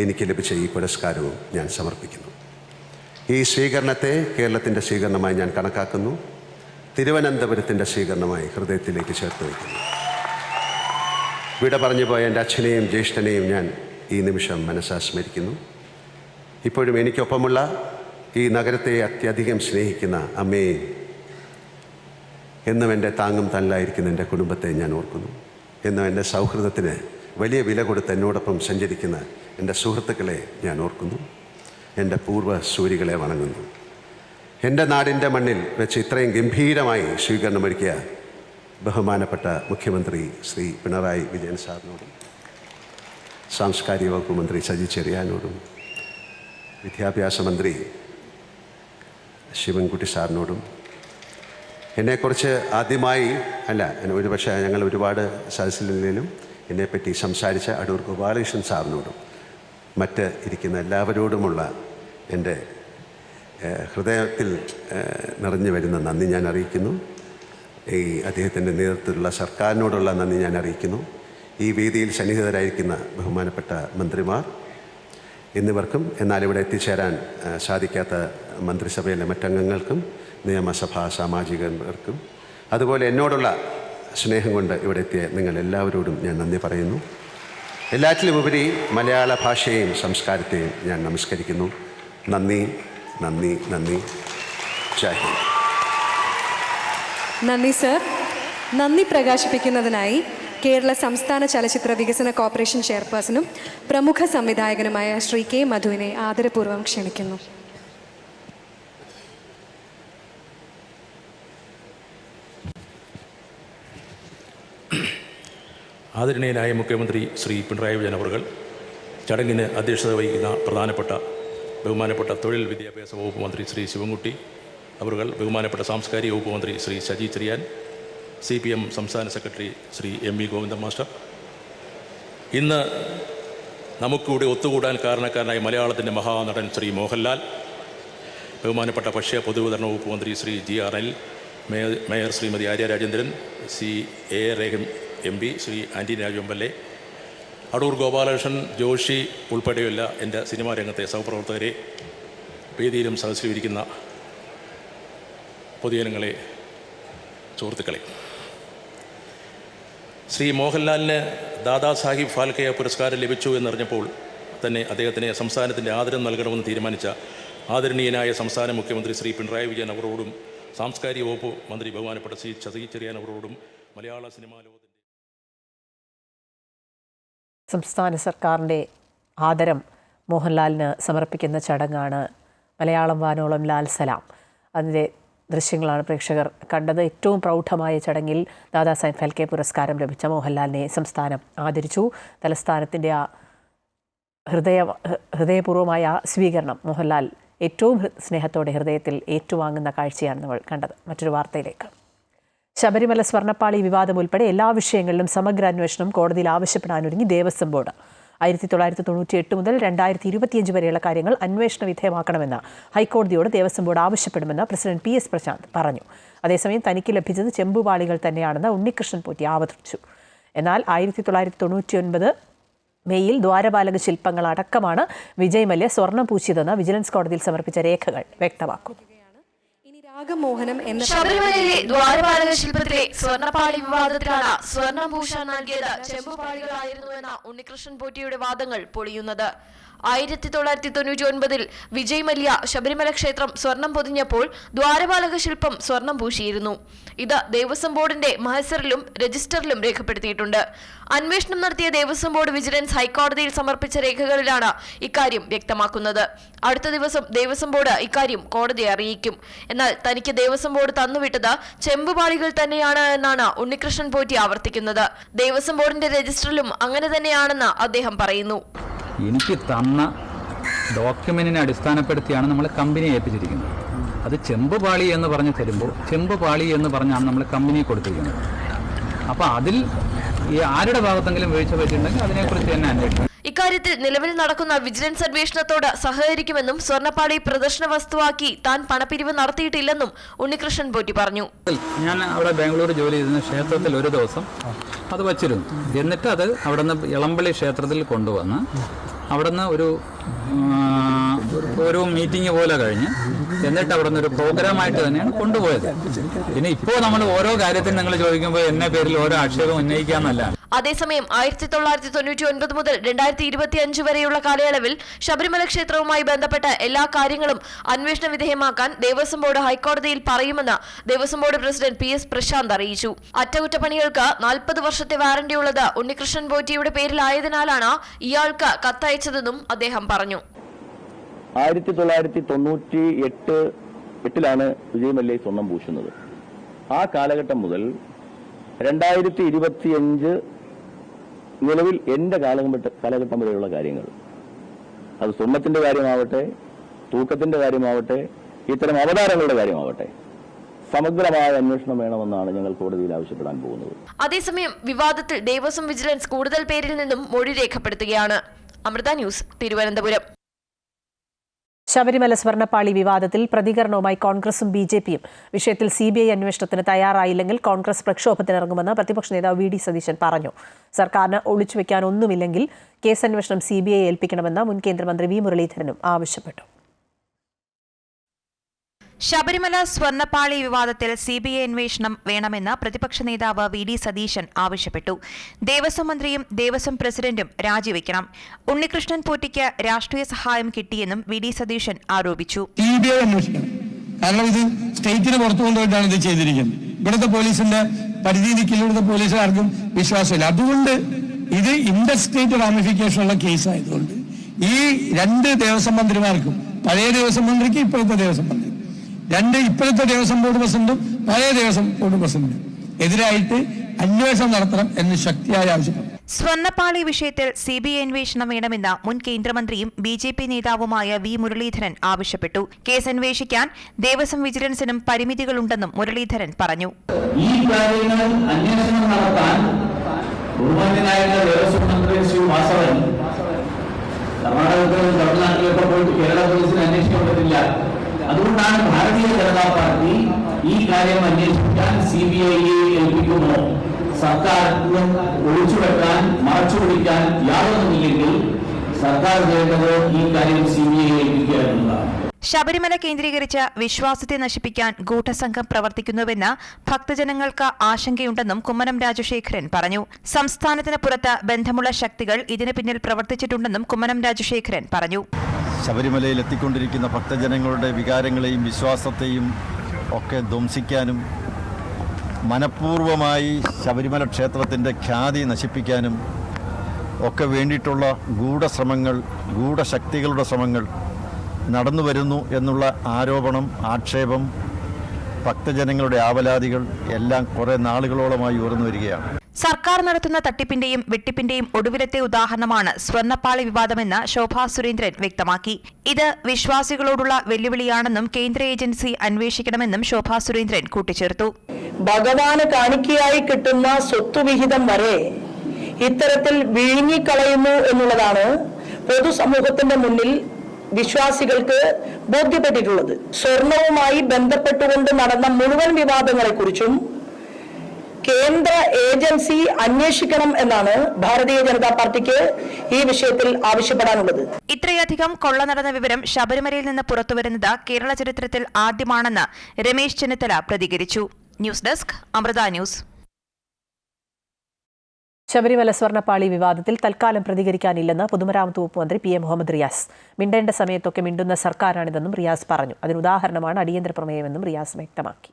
എനിക്ക് ലഭിച്ച ഈ പുരസ്കാരവും ഞാൻ സമർപ്പിക്കുന്നു. ഈ സ്വീകരണത്തെ കേരളത്തിൻ്റെ സ്വീകരണമായി ഞാൻ കണക്കാക്കുന്നു. തിരുവനന്തപുരത്തിൻ്റെ സ്വീകരണമായി ഹൃദയത്തിലേക്ക് ചേർത്ത് വയ്ക്കുന്നു. വിട പറഞ്ഞു പോയ എൻ്റെ അച്ഛനെയും ജ്യേഷ്ഠനെയും ഞാൻ ഈ നിമിഷം മനസ്സാ സ്മരിക്കുന്നു. ഇപ്പോഴും എനിക്കൊപ്പമുള്ള ഈ നഗരത്തെ അത്യധികം സ്നേഹിക്കുന്ന അമ്മയെ, എന്നും എൻ്റെ താങ്ങും തണലായിരിക്കുന്ന എൻ്റെ കുടുംബത്തെ ഞാൻ ഓർക്കുന്നു. എന്നും എൻ്റെ സൗഹൃദത്തിന് വലിയ വില കൊടുത്ത് എന്നോടൊപ്പം സഞ്ചരിക്കുന്ന എൻ്റെ സുഹൃത്തുക്കളെ ഞാൻ ഓർക്കുന്നു. എൻ്റെ പൂർവ്വ സൂരികളെ വണങ്ങുന്നു. എൻ്റെ നാടിൻ്റെ മണ്ണിൽ വെച്ച് ഇത്രയും ഗംഭീരമായി സ്വീകരണമൊരുക്കിയ ബഹുമാനപ്പെട്ട മുഖ്യമന്ത്രി ശ്രീ പിണറായി വിജയൻ സാറിനോടും, സാംസ്കാരിക വകുപ്പ് മന്ത്രി സജി ചെറിയാനോടും, വിദ്യാഭ്യാസ മന്ത്രി ശിവൻകുട്ടി സാറിനോടും, എന്നെക്കുറിച്ച് ആദ്യമായി ഒരുപക്ഷെ ഞങ്ങൾ ഒരുപാട് സദസ്സിലും എന്നെപ്പറ്റി സംസാരിച്ച അടൂർ ഗോപാലകൃഷ്ണൻ സാറിനോടും മറ്റ് ഇരിക്കുന്ന എല്ലാവരോടുമുള്ള എൻ്റെ ഹൃദയത്തിൽ നിറഞ്ഞു വരുന്ന നന്ദി ഞാൻ അറിയിക്കുന്നു. ഈ അദ്ദേഹത്തിൻ്റെ നേതൃത്വത്തിലുള്ള സർക്കാരിനോടുള്ള നന്ദി ഞാൻ അറിയിക്കുന്നു. ഈ വേദിയിൽ സന്നിഹിതരായിരിക്കുന്ന ബഹുമാനപ്പെട്ട മന്ത്രിമാർ എന്നിവർക്കും, എന്നാൽ ഇവിടെ എത്തിച്ചേരാൻ സാധിക്കാത്ത മന്ത്രിസഭയിലെ മറ്റംഗങ്ങൾക്കും, നിയമസഭാ സാമാജികർക്കും, അതുപോലെ എന്നോടുള്ള സ്നേഹം കൊണ്ട് ഇവിടെ എത്തിയ നിങ്ങൾ എല്ലാവരോടും ഞാൻ നന്ദി പറയുന്നു. എല്ലാറ്റിലുമുപരി മലയാള ഭാഷയെയും സംസ്കാരത്തെയും ഞാൻ നമസ്കരിക്കുന്നു. നന്ദി, നന്ദി, നന്ദി. ജയ് ഹിന്ദ്. നന്ദി സർ. നന്ദി പ്രകാശിപ്പിക്കുന്നതിനായി കേരള സംസ്ഥാന ചലച്ചിത്ര വികസന കോർപ്പറേഷൻ ചെയർപേഴ്സണും പ്രമുഖ സംവിധായകനുമായ ശ്രീ കെ മധുവിനെ ആദരപൂർവ്വം ക്ഷണിക്കുന്നു. ആദരണീയനായ മുഖ്യമന്ത്രി ശ്രീ പിണറായി വിജയൻ അവർ, ചടങ്ങിന് അധ്യക്ഷത വഹിക്കുന്ന ബഹുമാനപ്പെട്ട തൊഴിൽ വിദ്യാഭ്യാസ വകുപ്പ് മന്ത്രി ശ്രീ ശിവൻകുട്ടി അവർ, ബഹുമാനപ്പെട്ട സാംസ്കാരിക വകുപ്പ് മന്ത്രി ശ്രീ സജി ചെറിയാൻ, CPM സംസ്ഥാന secretary Shri MV Govindan master, ഇന്ന് നമുക്കിവിടെ ഒത്തുകൂടാൻ കാരണക്കാരനായ മലയാളത്തിൻ്റെ മഹാനടൻ ശ്രീ മോഹൻലാൽ, ബഹുമാനപ്പെട്ട ഭക്ഷ്യ പൊതുവിതരണ വകുപ്പ് മന്ത്രി Shri GR Anil, mayor Shrimati Arya Rajendran, A Rahim MP, Shri Antony Raju MLA, Adoor Gopalakrishnan, Joshi ഉൾപ്പെടെയുള്ള എൻ്റെ സിനിമാ രംഗത്തെ സഹപ്രവർത്തകരെ, വേദിയിലും സദസ്സിലും ഇരിക്കുന്ന പൊതുജനങ്ങളെ, സുഹൃത്തുക്കളെ, ശ്രീ മോഹൻലാലിന് ദാദാസാഹിബ് ഫാൽക്കെ പുരസ്കാരം ലഭിച്ചു എന്നറിഞ്ഞപ്പോൾ തന്നെ അദ്ദേഹത്തിന് സംസ്ഥാനത്തിൻ്റെ ആദരം നൽകണമെന്ന് തീരുമാനിച്ച ആദരണീയനായ സംസ്ഥാന മുഖ്യമന്ത്രി ശ്രീ പിണറായി വിജയൻ അവരോടും സാംസ്കാരിക വകുപ്പ് മന്ത്രി ബഹുമാനപ്പെട്ട ശ്രീ സജി ചെറിയാൻ അവരോടും മലയാള സിനിമാ ലോകത്തിൻ്റെ സംസ്ഥാന സർക്കാരിൻ്റെ ആദരം മോഹൻലാലിന് സമർപ്പിക്കുന്ന ചടങ്ങാണ് മലയാളം വാനോളം ലാൽ സലാം. അതിൻ്റെ ദൃശ്യങ്ങളാണ് പ്രേക്ഷകർ കണ്ടത്. ഏറ്റവും പ്രൗഢമായ ചടങ്ങിൽ ദാദാസാഹിബ് ഫാൽക്കെ പുരസ്കാരം ലഭിച്ച മോഹൻലാലിനെ സംസ്ഥാനം ആദരിച്ചു. തലസ്ഥാനത്തിൻ്റെ ആ ഹൃദയപൂർവ്വമായ സ്വീകരണം മോഹൻലാൽ ഏറ്റവും സ്നേഹത്തോടെ ഹൃദയത്തിൽ ഏറ്റുവാങ്ങുന്ന കാഴ്ചയാണ് നമ്മൾ കണ്ടത്. മറ്റൊരു വാർത്തയിലേക്ക്. ശബരിമല സ്വർണ്ണപ്പാളി വിവാദം ഉൾപ്പെടെ എല്ലാ വിഷയങ്ങളിലും സമഗ്ര അന്വേഷണം കോടതിയിൽ ആവശ്യപ്പെടാനൊരുങ്ങി ദേവസ്വം ബോർഡ്. 1998 മുതൽ 2025 വരെയുള്ള കാര്യങ്ങൾ അന്വേഷണ വിധേയമാക്കണമെന്ന് ഹൈക്കോടതിയോട് ദേവസ്വം ബോർഡ് ആവശ്യപ്പെടുമെന്ന് പ്രസിഡന്റ് PS പ്രശാന്ത് പറഞ്ഞു. അതേസമയം തനിക്ക് ലഭിച്ചത് ചെമ്പുപാളികൾ തന്നെയാണെന്ന് ഉണ്ണികൃഷ്ണൻ പോറ്റി ആവർത്തിച്ചു. എന്നാൽ 1999 മെയ്യിൽ ദ്വാരപാലക ശില്പങ്ങൾ അടക്കമാണ് വിജയ് മല്യ സ്വർണം പൂശിയതെന്ന് വിജിലൻസ് കോടതിയിൽ സമർപ്പിച്ച രേഖകൾ വ്യക്തമാക്കുന്നു. ശബരിമലയിലെ ദ്വാരപാലക ശില്പത്തിലെ സ്വർണ്ണപ്പാളി വിവാദത്തിലാണ് സ്വർണം പൂശാൻ നൽകിയത് ചെമ്പുപാളികളായിരുന്നുവെന്ന ഉണ്ണികൃഷ്ണൻ പോറ്റിയുടെ വാദങ്ങൾ പൊളിയുന്നത്. 1999 വിജയ് മല്യ ശബരിമല ക്ഷേത്രം സ്വർണം പൊതിഞ്ഞപ്പോൾ ദ്വാരപാലക ശില്പം സ്വർണം പൂശിയിരുന്നു. ഇത് ദേവസ്വം ബോർഡിന്റെ മഹസറിലും രജിസ്റ്ററിലും രേഖപ്പെടുത്തിയിട്ടുണ്ട്. അന്വേഷണം നടത്തിയ ദേവസ്വം ബോർഡ് വിജിലൻസ് ഹൈക്കോടതിയിൽ സമർപ്പിച്ച രേഖകളിലാണ് ഇക്കാര്യം വ്യക്തമാക്കുന്നത്. അടുത്ത ദിവസം ദേവസ്വം ബോർഡ് ഇക്കാര്യം കോടതിയെ അറിയിക്കും. എന്നാൽ തനിക്ക് ദേവസ്വം ബോർഡ് തന്നുവിട്ടത് ചെമ്പുപാളികൾ തന്നെയാണ് എന്നാണ് ഉണ്ണികൃഷ്ണൻ പോറ്റി ആവർത്തിക്കുന്നത്. ദേവസ്വം ബോർഡിന്റെ രജിസ്റ്ററിലും അങ്ങനെ തന്നെയാണെന്ന് അദ്ദേഹം പറയുന്നു. എനിക്ക് തന്ന ഡോക്യുമെന്റിനെ അടിസ്ഥാനപ്പെടുത്തിയാണ് നമ്മൾ കമ്പനിയെ ഏൽപ്പിച്ചിരിക്കുന്നത്. അത് ചെമ്പുപാളി എന്ന് പറഞ്ഞ് തരുമ്പോൾ ചെമ്പുപാളി എന്ന് പറഞ്ഞാണ് നമ്മൾ കമ്പനിയെ കൊടുത്തിരിക്കുന്നത്. അപ്പോൾ അതിൽ ഈ ആരുടെ ഭാഗത്തെങ്കിലും വീഴ്ച പറ്റിയിട്ടുണ്ടെങ്കിൽ അതിനെക്കുറിച്ച് തന്നെ അന്വേഷിക്കണം. ഇക്കാര്യത്തിൽ നിലവിൽ നടക്കുന്ന വിജിലൻസ് അന്വേഷണത്തോട് സഹകരിക്കുമെന്നും സ്വർണ്ണപ്പാളി പ്രദർശന വസ്തുവാക്കി താൻ പണപ്പിരിവ് നടത്തിയിട്ടില്ലെന്നും ഉണ്ണികൃഷ്ണൻ പോറ്റി പറഞ്ഞു. ഞാൻ അവിടെ ബാംഗ്ലൂർ ജോലി ചെയ്തിരുന്ന ക്ഷേത്രത്തിൽ ഒരു ദിവസം അത് വച്ചിരുന്നു. എന്നിട്ട് അത് അവിടുന്ന് ഇളമ്പള്ളി ക്ഷേത്രത്തിൽ കൊണ്ടുവന്ന് അവിടുന്ന് ഒരു മീറ്റിംഗ് പോലെ കഴിഞ്ഞ് എന്നിട്ട് അവിടുന്ന് ഒരു പ്രോഗ്രാമായിട്ട് തന്നെയാണ് കൊണ്ടുപോയത്. പിന്നെ ഇപ്പോൾ നമ്മൾ ഓരോ കാര്യത്തിന് നിങ്ങൾ ചോദിക്കുമ്പോൾ എന്നെ പേരിൽ ഓരോ ആക്ഷേപം ഉന്നയിക്കാമെന്നല്ല. അതേസമയം 1999 മുതൽ 2025 വരെയുള്ള കാലയളവിൽ ശബരിമല ക്ഷേത്രവുമായി ബന്ധപ്പെട്ട എല്ലാ കാര്യങ്ങളും അന്വേഷണ വിധേയമാക്കാൻ ദേവസ്വം ബോർഡ് ഹൈക്കോടതിയിൽ പറയുമെന്ന് Devaswom board president PS Prashanth അറിയിച്ചു. അറ്റകുറ്റപ്പണികൾക്ക് 40 വർഷത്തെ വാറന്റിയുള്ളത് ഉണ്ണികൃഷ്ണൻ പോറ്റിയുടെ പേരിലായതിനാലാണ് ഇയാൾക്ക് കത്തയച്ചതെന്നും അദ്ദേഹം പറഞ്ഞു. 1998 വിജയമല്യ സ്വർണം പൂശുന്നത്. ആ കാലഘട്ടം മുതൽ 2025 നിലവിൽ എന്റെ കാലഘട്ടം വരെയുള്ള കാര്യങ്ങൾ, അത് സ്വർണത്തിന്റെ കാര്യമാവട്ടെ, തൂക്കത്തിന്റെ കാര്യമാവട്ടെ, ഇത്തരം അവതാരങ്ങളുടെ കാര്യമാവട്ടെ, സമഗ്രമായ അന്വേഷണം വേണമെന്നാണ് ഞങ്ങൾ കോടതിയിൽ ആവശ്യപ്പെടാൻ പോകുന്നത്. അതേസമയം വിവാദത്തിൽ ദേവസ്വം വിജിലൻസ് കൂടുതൽ പേരിൽ നിന്നും മൊഴി രേഖപ്പെടുത്തുകയാണ്. അമൃത ന്യൂസ്, തിരുവനന്തപുരം. ശബരിമല സ്വർണ്ണപ്പാളി വിവാദത്തിൽ പ്രതികരണവുമായി കോൺഗ്രസും BJPയും. വിഷയത്തിൽ CBI അന്വേഷണത്തിന് തയ്യാറായില്ലെങ്കിൽ കോൺഗ്രസ് പ്രക്ഷോഭത്തിനിറങ്ങുമെന്ന് പ്രതിപക്ഷ നേതാവ് VD സതീശൻ പറഞ്ഞു. സർക്കാരിന് ഒളിച്ചുവെക്കാൻ ഒന്നുമില്ലെങ്കിൽ കേസന്വേഷണം CBI ഏൽപ്പിക്കണമെന്ന് മുൻ കേന്ദ്രമന്ത്രി V മുരളീധരനും ആവശ്യപ്പെട്ടു. ശബരിമല സ്വർണ്ണപ്പാളി വിവാദത്തിൽ CBI അന്വേഷണം വേണമെന്ന് പ്രതിപക്ഷ നേതാവ് VD സതീശൻ ആവശ്യപ്പെട്ടു. ദേവസ്വം മന്ത്രിയും ദേവസ്വം പ്രസിഡന്റും രാജിവെക്കണം. ഉണ്ണികൃഷ്ണൻ പോറ്റിക്ക് രാഷ്ട്രീയ സഹായം കിട്ടിയെന്നും VD സതീശൻ ആരോപിച്ചു. CBI അന്വേഷിക്കണം. കാരണം ഇത് സ്റ്റേറ്റിന് പുറത്തു കൊണ്ടുപോയിട്ടാണ് ഇത് ചെയ്തിരിക്കുന്നത്. ഇവിടുത്തെ പോലീസിന്റെ പരിധിയിലേക്ക് ഇവിടുത്തെ പോലീസുകാർക്കും വിശ്വാസമില്ല. അതുകൊണ്ട് ഇത് ഇന്റർ സ്റ്റേറ്റ് റാമിഫിക്കേഷൻ ഉള്ള കേസായതുകൊണ്ട് ഈ രണ്ട് ദേവസ്വം മന്ത്രിമാർക്കും, പഴയ ദേവസ്വം മന്ത്രിക്ക് ഇപ്പോഴത്തെ ദേവസ്വം മന്ത്രി, ഇപ്പോഴത്തെ ദേവസ്വം ബോർഡ് പ്രസിഡന്റും പഴയ ദേവസ്വം ബോർഡ് പ്രസിഡന്റും എതിരായിട്ട് അന്വേഷണം നടത്തണം എന്ന് ശക്തിയായി ആവശ്യപ്പെട്ടു. സ്വർണ്ണപ്പാളി വിഷയത്തിൽ CBI അന്വേഷണം വേണമെന്ന് മുൻ കേന്ദ്രമന്ത്രിയും BJP നേതാവുമായ V മുരളീധരൻ ആവശ്യപ്പെട്ടു. കേസ് അന്വേഷിക്കാൻ ദേവസ്വം വിജിലൻസിനും പരിമിതികളുണ്ടെന്നും മുരളീധരൻ പറഞ്ഞു. ഈ കാര്യങ്ങൾ അന്വേഷണം നടത്താൻ ബഹുമാന്യനായിരുന്ന ദേവസ്വം മന്ത്രി ശ്രീ വാസവൻ കർണാടകത്തിലും തമിഴ്നാട്ടിലൊക്കെ പോയിട്ട് കേരള പോലീസിന് അന്വേഷിക്കാൻ പറ്റില്ല. അതുകൊണ്ടാണ് ഭാരതീയ ജനതാ പാർട്ടി ഈ കാര്യം അന്വേഷിക്കാൻ CBIയെ ഏൽപ്പിക്കുമോ? സർക്കാരിനും ഒളിച്ചുവെക്കാൻ, മറച്ചുപിടിക്കാൻ യാതൊന്നുമില്ലെങ്കിൽ സർക്കാർ ചെയ്യേണ്ടത് ഈ കാര്യം CBIയെ ഏൽപ്പിക്കുക എന്നതാണ്. ശബരിമല കേന്ദ്രീകരിച്ച് വിശ്വാസത്തെ നശിപ്പിക്കാൻ ഗൂഢസംഘം പ്രവർത്തിക്കുന്നുവെന്ന് ഭക്തജനങ്ങൾക്ക് ആശങ്കയുണ്ടെന്നും കുമ്മനം രാജശേഖരൻ പറഞ്ഞു. സംസ്ഥാനത്തിന് പുറത്ത് ബന്ധമുള്ള ശക്തികൾ ഇതിന് പിന്നിൽ പ്രവർത്തിച്ചിട്ടുണ്ടെന്നും കുമ്മനം രാജശേഖരൻ പറഞ്ഞു. ശബരിമലയിൽ എത്തിക്കൊണ്ടിരിക്കുന്ന ഭക്തജനങ്ങളുടെ വികാരങ്ങളെയും വിശ്വാസത്തെയും ഒക്കെ ധ്വംസിക്കാനും മനഃപൂർവമായി ശബരിമല ക്ഷേത്രത്തിൻ്റെ ഖ്യാതി നശിപ്പിക്കാനും ഒക്കെ വേണ്ടിയിട്ടുള്ള ഗൂഢശക്തികളുടെ ശ്രമങ്ങൾ നടന്നു വരുന്നു എന്നുള്ള ആരോപണം, ആക്ഷേപം, ഭക്തജനങ്ങളുടെ ആവലാതികൾ എല്ലാം കുറേ നാളുകളോളമായി ഉയർന്നു വരികയാണ്. സർക്കാർ നടത്തുന്ന തട്ടിപ്പിന്റെയും വെട്ടിപ്പിന്റെയും ഒടുവിലത്തെ ഉദാഹരണമാണ് സ്വർണ്ണപ്പാളി വിവാദമെന്ന് ശോഭാ സുരേന്ദ്രൻ വ്യക്തമാക്കി. ഇത് വിശ്വാസികളോടുള്ള വെല്ലുവിളിയാണെന്നും കേന്ദ്ര ഏജൻസി അന്വേഷിക്കണമെന്നും ശോഭാ സുരേന്ദ്രൻ കൂട്ടിച്ചേർത്തു. ഭഗവാന് കാണിക്കയായി കിട്ടുന്ന സ്വത്തുവിഹിതം വരെ ഇത്തരത്തിൽ വിഴുങ്ങിക്കളയുന്നു എന്നുള്ളതാണ് പൊതുസമൂഹത്തിന്റെ മുന്നിൽ വിശ്വാസികൾക്ക് ബോധ്യപ്പെട്ടിട്ടുള്ളത്. സ്വർണവുമായി ബന്ധപ്പെട്ടുകൊണ്ട് നടന്ന മുഴുവൻ വിവാദങ്ങളെക്കുറിച്ചും കേന്ദ്ര ഏജൻസി അന്വേഷിക്കണം എന്നാണ് ഭാരതീയ ജനതാ പാർട്ടിക്ക് ഈ വിഷയത്തിൽ ആവശ്യപ്പെടാനുള്ളത്. ഇത്രയധികം കൊള്ള നടന്ന വിവരം ശബരിമലയിൽ നിന്ന് പുറത്തുവരുന്നത് കേരള ചരിത്രത്തിൽ ആദ്യമാണെന്ന് രമേശ് ചെന്നിത്തല പ്രതികരിച്ചു. News desk, Amrita news. Sabarimala സ്വർണ്ണപ്പാളി വിവാദത്തിൽ തൽക്കാലം പ്രതികരിക്കാനില്ലെന്ന് പൊതുമരാമത്ത് വകുപ്പ് മന്ത്രി PM മുഹമ്മദ് റിയാസ്. മിണ്ടേണ്ട സമയത്തൊക്കെ മിണ്ടുന്ന സർക്കാരാണിതെന്നും റിയാസ് പറഞ്ഞു. അതിനുദാഹരണമാണ് അടിയന്തര പ്രമേയമെന്നും റിയാസ് വ്യക്തമാക്കി.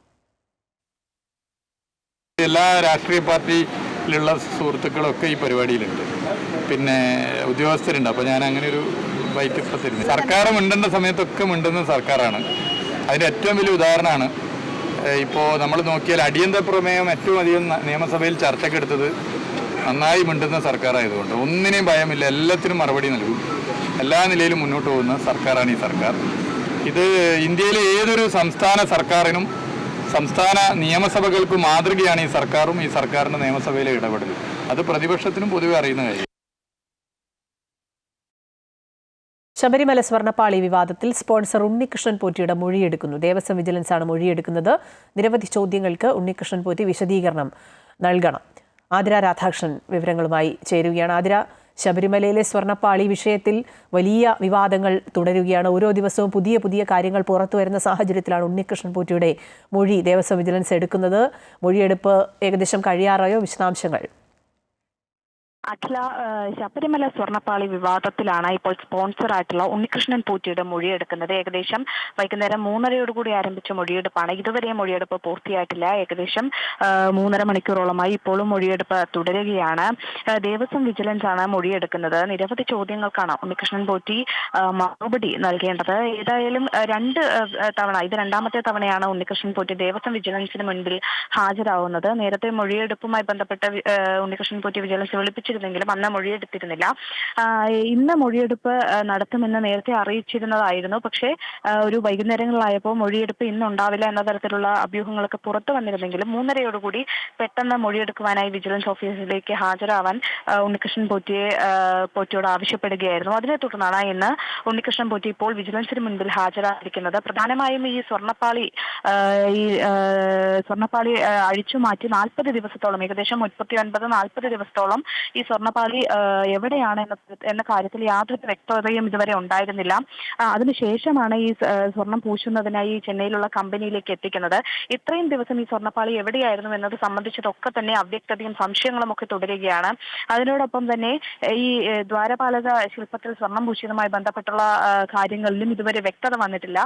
എല്ലാ രാഷ്ട്രീയ പാർട്ടിയിലുള്ള സുഹൃത്തുക്കളൊക്കെ ഈ പരിപാടിയിലുണ്ട്, പിന്നെ ഉദ്യോഗസ്ഥരുണ്ട്. അപ്പോൾ ഞാൻ അങ്ങനെ ഒരു ബൈറ്റ് ഇപ്പോൾ തരുന്നത്, സർക്കാർ മിണ്ടേണ്ട സമയത്തൊക്കെ മിണ്ടുന്ന സർക്കാരാണ്. അതിൻ്റെ ഏറ്റവും വലിയ ഉദാഹരണമാണ് ഇപ്പോൾ നമ്മൾ നോക്കിയാൽ അടിയന്തര പ്രമേയം ഏറ്റവും അധികം നിയമസഭയിൽ ചർച്ചക്കെടുത്തത് നന്നായി മിണ്ടുന്ന സർക്കാരായതുകൊണ്ട് ഒന്നിനെയും ഭയമില്ല, എല്ലാത്തിനും മറുപടി നൽകും, എല്ലാ നിലയിലും മുന്നോട്ട് പോകുന്ന സർക്കാരാണ് ഈ സർക്കാർ. ഇത് ഇന്ത്യയിലെ ഏതൊരു സംസ്ഥാന സർക്കാരിനും സംസ്ഥാന നിയമസഭകൾക്ക് മാതൃകയാണ് ഈ സർക്കാരും ഈ സർക്കാരിൻ്റെ നിയമസഭയിലെ ഇടപെടൽ. അത് പ്രതിപക്ഷത്തിനും പൊതുവെ അറിയുന്ന കാര്യം. ശബരിമല സ്വർണ്ണപ്പാളി വിവാദത്തിൽ സ്പോൺസർ ഉണ്ണികൃഷ്ണൻ പോറ്റിയുടെ മൊഴിയെടുക്കുന്നു. ദേവസ്വം വിജിലൻസാണ് മൊഴിയെടുക്കുന്നത്. നിരവധി ചോദ്യങ്ങൾക്ക് ഉണ്ണികൃഷ്ണൻ പോറ്റി വിശദീകരണം നൽകണം. ആതിര രാധാകൃഷ്ണൻ വിവരങ്ങളുമായി ചേരുകയാണ്. ആതിര, ശബരിമലയിലെ സ്വർണ്ണപ്പാളി വിഷയത്തിൽ വലിയ വിവാദങ്ങൾ തുടരുകയാണ്. ഓരോ ദിവസവും പുതിയ പുതിയ കാര്യങ്ങൾ പുറത്തു വരുന്ന സാഹചര്യത്തിലാണ് ഉണ്ണികൃഷ്ണൻ പോറ്റിയുടെ മൊഴി ദേവസ്വം വിജിലൻസ് എടുക്കുന്നത്. മൊഴിയെടുപ്പ് ഏകദേശം കഴിയാറായോ? വിശദാംശങ്ങൾ. അഖില, ശബരിമല സ്വർണ്ണപ്പാളി വിവാദത്തിലാണ് ഇപ്പോൾ സ്പോൺസറായിട്ടുള്ള ഉണ്ണികൃഷ്ണൻ പോറ്റിയുടെ മൊഴിയെടുക്കുന്നത്. ഏകദേശം വൈകുന്നേരം 3:30 ആരംഭിച്ച മൊഴിയെടുപ്പാണ്. ഇതുവരെ മൊഴിയെടുപ്പ് പൂർത്തിയായിട്ടില്ല. ഏകദേശം 3.5 മണിക്കൂറോളമായി ഇപ്പോഴും മൊഴിയെടുപ്പ് തുടരുകയാണ്. ദേവസ്വം വിജിലൻസ് ആണ് മൊഴിയെടുക്കുന്നത്. നിരവധി ചോദ്യങ്ങൾക്കാണ് ഉണ്ണികൃഷ്ണൻ പോറ്റി മറുപടി നൽകേണ്ടത്. ഏതായാലും 2 തവണ, ഇത് 2ാമത്തെ തവണയാണ് ഉണ്ണികൃഷ്ണൻ പോറ്റി ദേവസ്വം വിജിലൻസിന് മുൻപിൽ ഹാജരാകുന്നത്. നേരത്തെ മൊഴിയെടുപ്പുമായി ബന്ധപ്പെട്ട് ഉണ്ണികൃഷ്ണൻ പോറ്റി വിജിലൻസ് വിളിപ്പിച്ചിരുന്നെങ്കിലും അന്ന് മൊഴിയെടുത്തിരുന്നില്ല. ഇന്ന് മൊഴിയെടുപ്പ് നടത്തുമെന്ന് നേരത്തെ അറിയിച്ചിരുന്നതായിരുന്നു. പക്ഷേ ഒരു വൈകുന്നേരങ്ങളിലായപ്പോൾ മൊഴിയെടുപ്പ് ഇന്നുണ്ടാവില്ല എന്ന തരത്തിലുള്ള അഭ്യൂഹങ്ങളൊക്കെ പുറത്തു വന്നിരുന്നെങ്കിലും 3:30 പെട്ടെന്ന് മൊഴിയെടുക്കുവാനായി വിജിലൻസ് ഓഫീസിലേക്ക് ഹാജരാവാൻ ഉണ്ണികൃഷ്ണൻ പോറ്റിയോട് ആവശ്യപ്പെടുകയായിരുന്നു. അതിനെ തുടർന്നാണ് ഇന്ന് ഉണ്ണികൃഷ്ണൻ പോറ്റി ഇപ്പോൾ വിജിലൻസിന് മുൻപിൽ ഹാജരായിരിക്കുന്നത്. പ്രധാനമായും ഈ സ്വർണ്ണപ്പാളി അഴിച്ചുമാറ്റി 40 ദിവസത്തോളം, ഏകദേശം 39-40 ദിവസത്തോളം ഈ സ്വർണ്ണപ്പാളി എവിടെയാണ് എന്ന കാര്യത്തിൽ യാതൊരു വ്യക്തതയും ഇതുവരെ ഉണ്ടായിരുന്നില്ല. അതിനുശേഷമാണ് ഈ സ്വർണം പൂശുന്നതിനായി ചെന്നൈയിലുള്ള കമ്പനിയിലേക്ക് എത്തിക്കുന്നത്. ഇത്രയും ദിവസം ഈ സ്വർണ്ണപ്പാളി എവിടെയായിരുന്നു എന്നത് സംബന്ധിച്ചതൊക്കെ തന്നെ അവ്യക്തതയും സംശയങ്ങളും ഒക്കെ തുടരുകയാണ്. അതിനോടൊപ്പം തന്നെ ഈ ദ്വാരപാലക ശില്പത്തിൽ സ്വർണം പൂശിയതുമായി ബന്ധപ്പെട്ടുള്ള കാര്യങ്ങളിലും ഇതുവരെ വ്യക്തത വന്നിട്ടില്ല.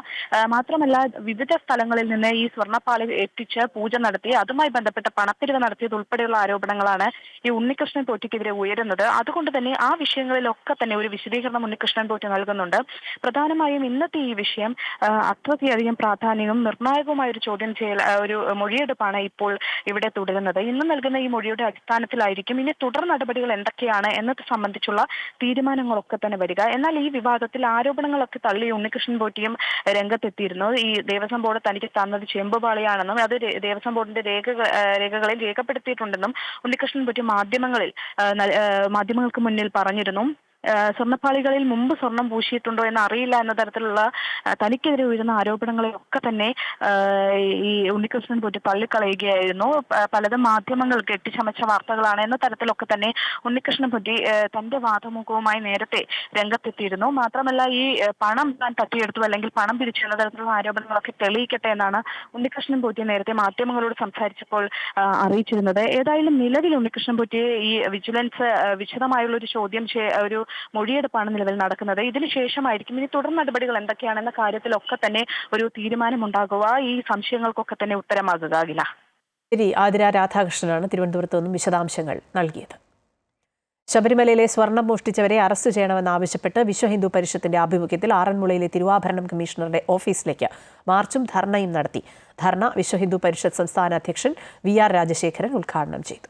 മാത്രമല്ല, വിവിധ സ്ഥലങ്ങളിൽ നിന്ന് ഈ സ്വർണ്ണപ്പാളി എത്തിച്ച് പൂജ നടത്തി അതുമായി ബന്ധപ്പെട്ട പണപ്പിരിവ് നടത്തിയത് ഉൾപ്പെടെയുള്ള ആരോപണങ്ങളാണ് ഈ ഉണ്ണികൃഷ്ണൻ പോറ്റിക്കെതിരെ ഉയരുന്നത്. അതുകൊണ്ട് തന്നെ ആ വിഷയങ്ങളിലൊക്കെ തന്നെ ഒരു വിശദീകരണം ഉണ്ണികൃഷ്ണൻ പോറ്റി നൽകുന്നുണ്ട്. പ്രധാനമായും ഇന്നത്തെ ഈ വിഷയം അത്രയധികം പ്രാധാന്യവും നിർണായകവുമായ ഒരു ചോദ്യം ചെയ്യൽ, ഒരു മൊഴിയെടുപ്പാണ് ഇപ്പോൾ ഇവിടെ തുടരുന്നത്. ഇന്ന് നൽകുന്ന ഈ മൊഴിയുടെ അടിസ്ഥാനത്തിലായിരിക്കും ഇനി തുടർ നടപടികൾ എന്തൊക്കെയാണ് എന്നത് സംബന്ധിച്ചുള്ള തീരുമാനങ്ങളൊക്കെ തന്നെ വരിക. എന്നാൽ ഈ വിവാദത്തിൽ ആരോപണങ്ങളൊക്കെ തള്ളി ഉണ്ണികൃഷ്ണൻ പോറ്റിയും രംഗത്തെത്തിയിരുന്നു. ഈ ദേവസ്വം ബോർഡ് തനിക്ക് തന്നത് ചെമ്പുപാളിയാണെന്നും അത് ദേവസ്വം ബോർഡിന്റെ രേഖകളിൽ രേഖപ്പെടുത്തിയിട്ടുണ്ടെന്നും ഉണ്ണികൃഷ്ണൻ പോറ്റി മാധ്യമങ്ങൾക്ക് മുന്നിൽ പറഞ്ഞിരുന്നു. സ്വർണ്ണപ്പാളികളിൽ മുമ്പ് സ്വർണം പൂശിയിട്ടുണ്ടോ എന്ന് അറിയില്ല എന്ന തരത്തിലുള്ള തനിക്കെതിരെ ഉയരുന്ന ആരോപണങ്ങളെയൊക്കെ തന്നെ ഈ ഉണ്ണികൃഷ്ണൻ പോറ്റി തള്ളിക്കളയുകയായിരുന്നു. പലതും മാധ്യമങ്ങൾ കെട്ടിച്ചമച്ച വാർത്തകളാണ് എന്ന തരത്തിലൊക്കെ തന്നെ ഉണ്ണികൃഷ്ണൻ പോറ്റി തന്റെ വാദമുഖവുമായി നേരത്തെ രംഗത്തെത്തിയിരുന്നു. മാത്രമല്ല, ഈ പണം താൻ തട്ടിയെടുത്തു അല്ലെങ്കിൽ പണം പിരിച്ചു എന്ന തരത്തിലുള്ള ആരോപണങ്ങളൊക്കെ തെളിയിക്കട്ടെ എന്നാണ് ഉണ്ണികൃഷ്ണൻ പോറ്റി നേരത്തെ മാധ്യമങ്ങളോട് സംസാരിച്ചപ്പോൾ അറിയിച്ചിരുന്നത്. ഏതായാലും നിലവിൽ ഉണ്ണികൃഷ്ണൻ പോറ്റി ഈ വിജിലൻസ് വിശദമായുള്ള ഒരു ഒരു മൊഴിയെടുപ്പാണ് നിലവിൽ നടക്കുന്നത്. ഇതിനുശേഷമായിരിക്കും ഇനി തുടർ നടപടികൾ എന്തൊക്കെയാണെന്ന കാര്യത്തിലൊക്കെ തന്നെ ഒരു തീരുമാനമുണ്ടാകുക, ഈ സംശയങ്ങൾക്കൊക്കെ തന്നെ ഉത്തരമാകുക. ശരി, ആതിര രാധാകൃഷ്ണനാണ് തിരുവനന്തപുരത്ത് നിന്നും വിശദാംശങ്ങൾ നൽകിയത്. ശബരിമലയിലെ സ്വർണം മോഷ്ടിച്ചവരെ അറസ്റ്റ് ചെയ്യണമെന്നാവശ്യപ്പെട്ട് വിശ്വ ഹിന്ദു പരിഷത്തിന്റെ ആഭിമുഖ്യത്തിൽ ആറന്മുളയിലെ തിരുവാഭരണം കമ്മീഷണറുടെ ഓഫീസിലേക്ക് മാർച്ചും ധർണയും നടത്തി. ധർണ വിശ്വ ഹിന്ദു പരിഷത്ത് സംസ്ഥാന അധ്യക്ഷൻ VR രാജശേഖരൻ ഉദ്ഘാടനം ചെയ്തു.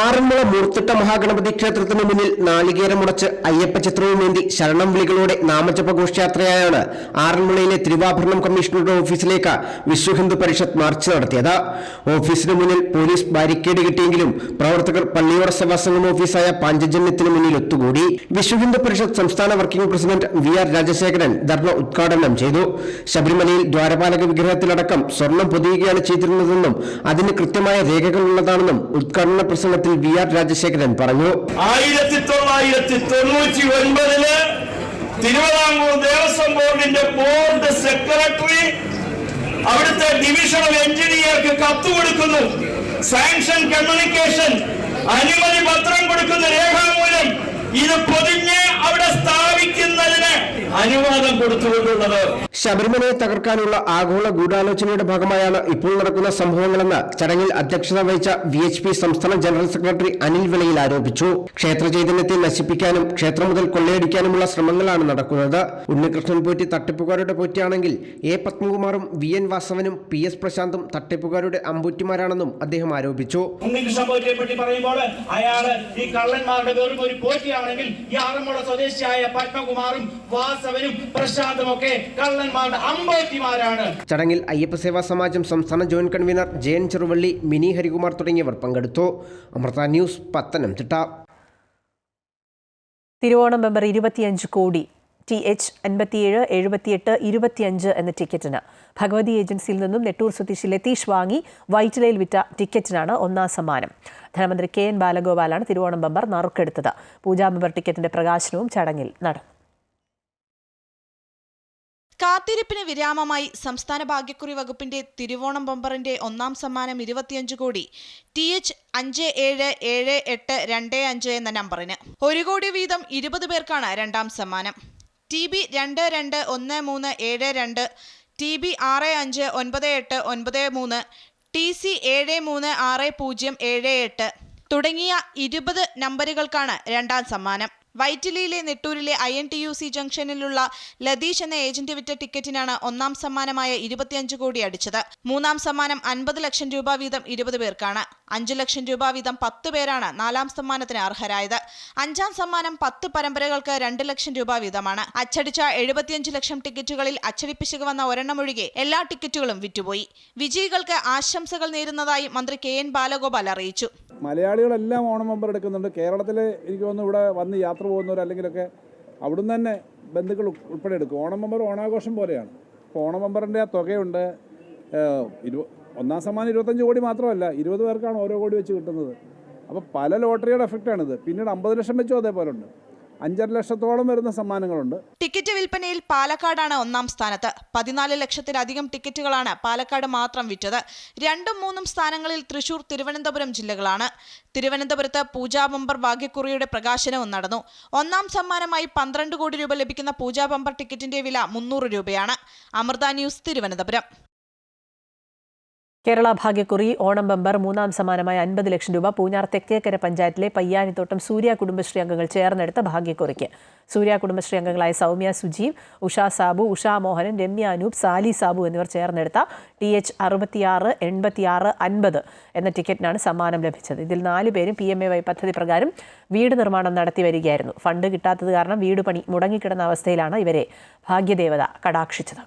ആറന്മുള മൂർത്തിട്ട മഹാഗണപതി ക്ഷേത്രത്തിന് മുന്നിൽ നാളികേരമുടച്ച് അയ്യപ്പ ചിത്രവുമേന്തി ശരണം വിളികളോടെ നാമജപ ഘോഷയാത്രയായാണ് ആറന്മുളയിലെ തിരുവാഭരണം കമ്മീഷണറുടെ ഓഫീസിലേക്ക് വിശ്വ ഹിന്ദു പരിഷത്ത് മാർച്ച് നടത്തിയത്. ഓഫീസിന് മുന്നിൽ പോലീസ് ബാരിക്കേഡ് കിട്ടിയെങ്കിലും പ്രവർത്തകർ പള്ളിയോട സേവാ സംഘം ഓഫീസായ പാഞ്ചജന്യത്തിന് മുന്നിൽ ഒത്തുകൂടി. വിശ്വ ഹിന്ദു പരിഷത്ത് സംസ്ഥാന വർക്കിംഗ് പ്രസിഡന്റ് VR രാജശേഖരൻ ധർണ ഉദ്ഘാടനം ചെയ്തു. ശബരിമലയിൽ ദ്വാരപാലക വിഗ്രഹത്തിലടക്കം സ്വർണം പൊതിയുകയാണ് ചെയ്തിരുന്നതെന്നും അതിന് കൃത്യമായ രേഖകളുള്ളതാണെന്നും ഉദ്ഘാടന പ്രസംഗത്തിൽ VR രാജശേഖരൻ പറഞ്ഞു. 1999 തിരുവിതാംകൂർ ദേവസ്വം ബോർഡിന്റെ ബോർഡ് സെക്രട്ടറി അവിടുത്തെ ഡിവിഷണൽ എഞ്ചിനീയർക്ക് കത്ത് കൊടുക്കുന്നു. സാങ്ഷൻ കമ്മ്യൂണിക്കേഷൻ അനുമതി പത്രം കൊടുക്കുന്ന രേഖാമൂലം ഇത് പൊതിഞ്ഞ് അവിടെ സ്ഥാപിക്കുന്നതിന് അനുവാദം കൊടുത്തുകൊണ്ടുള്ളത്. ശബരിമലയെ തകർക്കാനുള്ള ആഗോള ഗൂഢാലോചനയുടെ ഭാഗമായാണ് ഇപ്പോൾ നടക്കുന്ന സംഭവങ്ങളെന്ന് ചടങ്ങിൽ അധ്യക്ഷത വഹിച്ച VHP സംസ്ഥാന ജനറൽ സെക്രട്ടറി അനിൽ വിളയിൽ ആരോപിച്ചു. ക്ഷേത്ര ചൈതന്യത്തെ നശിപ്പിക്കാനും ക്ഷേത്രം മുതൽ കൊള്ളയടിക്കാനുമുള്ള ശ്രമങ്ങളാണ് നടക്കുന്നത്. Unnikrishnan Potti തട്ടിപ്പുകാരുടെ പോറ്റിയാണെങ്കിൽ A പത്മകുമാറും VN വാസവനും PS പ്രശാന്തും തട്ടിപ്പുകാരുടെ അമ്പൂറ്റിമാരാണെന്നും അദ്ദേഹം ആരോപിച്ചു. ഉണ്ണികൃഷ്ണൻ പോറ്റിയെ പറ്റി പറയുമ്പോൾ അയാള് ഈ കള്ളന്മാരുടെ വെറും ഒരു പോറ്റിയാണെങ്കിൽ ഈ ആറന്മുള സ്വദേശിയായ പത്മകുമാറും വാസവനും പ്രശാന്തും ഒക്കെ കള്ളന്മാരുടെ അമ്പൂറ്റിമാരാണ്. ചടങ്ങിൽ അയ്യപ്പ സേവാ സമാജം സംസ്ഥാന joint convener Jayan Cheruvally, mini Harikumar തുടങ്ങിയവർ പങ്കെടുത്തു. അമൃത ന്യൂസ്, പത്തനംതിട്ട. തിരുവോണം മെമ്പർ 25 കോടി TH 57 78 25 എന്ന ടിക്കറ്റിന്. ഭഗവതി ഏജൻസിയിൽ നിന്നും നെട്ടൂർ സ്വദേശി ലതീഷ് വാങ്ങി വൈറ്റിലയിൽ വിറ്റ ടിക്കറ്റിനാണ് ഒന്നാം സമ്മാനം. ധനമന്ത്രി KN ബാലഗോപാലാണ് തിരുവോണം ബമ്പർ നറുക്കെടുത്തത്. പൂജാ ബമ്പർ ടിക്കറ്റിന്റെ പ്രകാശനവും ചടങ്ങിൽ നടന്നു. കാത്തിരിപ്പിന് വിരാമമായി സംസ്ഥാന ഭാഗ്യക്കുറി വകുപ്പിന്റെ തിരുവോണം ബമ്പറിന്റെ ഒന്നാം സമ്മാനം 25 കോടി TH 577825 എന്ന നമ്പറിന്. 1 കോടി വീതം 20 പേർക്കാണ് രണ്ടാം സമ്മാനം. TB 221372, TB 659893, TC 736078 തുടങ്ങിയ 20 നമ്പറുകൾക്കാണ് രണ്ടാം സമ്മാനം. വൈറ്റിലിയിലെ നെട്ടൂരിലെ INTUC ജംഗ്ഷനിലുള്ള ലതീഷ് എന്ന ഏജന്റ് വിറ്റ ടിക്കറ്റിനാണ് ഒന്നാം സമ്മാനമായ 25 കോടി അടിച്ചത്. മൂന്നാം സമ്മാനം 50 ലക്ഷം രൂപ വീതം 20 പേർക്കാണ്. 5 ലക്ഷം രൂപ വീതം 10 പേരാണ് നാലാം സമ്മാനത്തിന് അർഹരായത്. അഞ്ചാം സമ്മാനം 10 പരമ്പരകൾക്ക് 2 ലക്ഷം രൂപ വീതമാണ്. അച്ചടിച്ച 75 ലക്ഷം ടിക്കറ്റുകളിൽ അച്ചടിപ്പിശക് വന്ന ഒരെണ്ണമൊഴികെ എല്ലാ ടിക്കറ്റുകളും വിറ്റുപോയി. വിജയികൾക്ക് ആശംസകൾ നേരുന്നതായി മന്ത്രി KN ബാലഗോപാൽ അറിയിച്ചു. മലയാളികളെല്ലാം ഓണം ബമ്പർ എടുക്കുന്നുണ്ട്. കേരളത്തിൽ എനിക്ക് തോന്നുന്നു ഇവിടെ വന്ന് യാത്ര പോകുന്നവർ അല്ലെങ്കിലൊക്കെ അവിടുന്ന് തന്നെ ബന്ധുക്കൾ ഉൾപ്പെടെ എടുക്കും. ഓണം ബമ്പർ ഓണാഘോഷം പോലെയാണ്. അപ്പോൾ ഓണം ബമ്പറിൻ്റെ ആ തുകയുണ്ട്. ഒന്നാം സമ്മാനം 25 കോടി മാത്രമല്ല, 20 പേർക്കാണ് ഓരോ കോടി വെച്ച് കിട്ടുന്നത്. അപ്പോൾ പല ലോട്ടറിയുടെ എഫക്റ്റാണിത്. പിന്നീട് 50 ലക്ഷം വെച്ചും അതേപോലെ ഉണ്ട്. 5.5 ലക്ഷത്തോളം വരുന്ന സമ്മാനങ്ങളുണ്ട്. ടിക്കറ്റ് വിൽപ്പനയിൽ പാലക്കാടാണ് ഒന്നാം സ്ഥാനത്ത്. 14 ലക്ഷത്തിലധികം ടിക്കറ്റുകളാണ് പാലക്കാട് മാത്രം വിറ്റത്. 2ഉം 3ഉം സ്ഥാനങ്ങളിൽ തൃശൂർ, തിരുവനന്തപുരം ജില്ലകളാണ്. തിരുവനന്തപുരത്ത് പൂജാ ബമ്പർ ഭാഗ്യക്കുറിയുടെ പ്രകാശനവും നടന്നു. ഒന്നാം സമ്മാനമായി 12 കോടി രൂപ ലഭിക്കുന്ന പൂജാ ബമ്പർ ടിക്കറ്റിന്റെ വില 300 രൂപയാണ്. അമൃത ന്യൂസ്, തിരുവനന്തപുരം. കേരള ഭാഗ്യക്കുറി ഓണം ബമ്പർ മൂന്നാം സമ്മാനമായ 50 ലക്ഷം രൂപ പൂഞ്ഞാർ തെക്കേക്കര പഞ്ചായത്തിലെ പയ്യാനിത്തോട്ടം സൂര്യ കുടുംബശ്രീ അംഗങ്ങൾ ചേർന്നെടുത്ത ഭാഗ്യക്കുറിക്ക്. സൂര്യ കുടുംബശ്രീ അംഗങ്ങളായ സൗമ്യ സുജീവ്, ഉഷാ സാബു, ഉഷാ മോഹനൻ, രമ്യ അനൂപ്, സാലി സാബു എന്നിവർ ചേർന്നെടുത്ത TH 66 86 50 എന്ന ടിക്കറ്റിനാണ് സമ്മാനം ലഭിച്ചത്. ഇതിൽ 4 പേരും PMAY പദ്ധതി പ്രകാരം വീട് നിർമ്മാണം നടത്തി വരികയായിരുന്നു. ഫണ്ട് കിട്ടാത്തത് കാരണം വീട് പണി മുടങ്ങിക്കിടന്ന അവസ്ഥയിലാണ് ഇവരെ ഭാഗ്യദേവത കടാക്ഷിച്ചത്.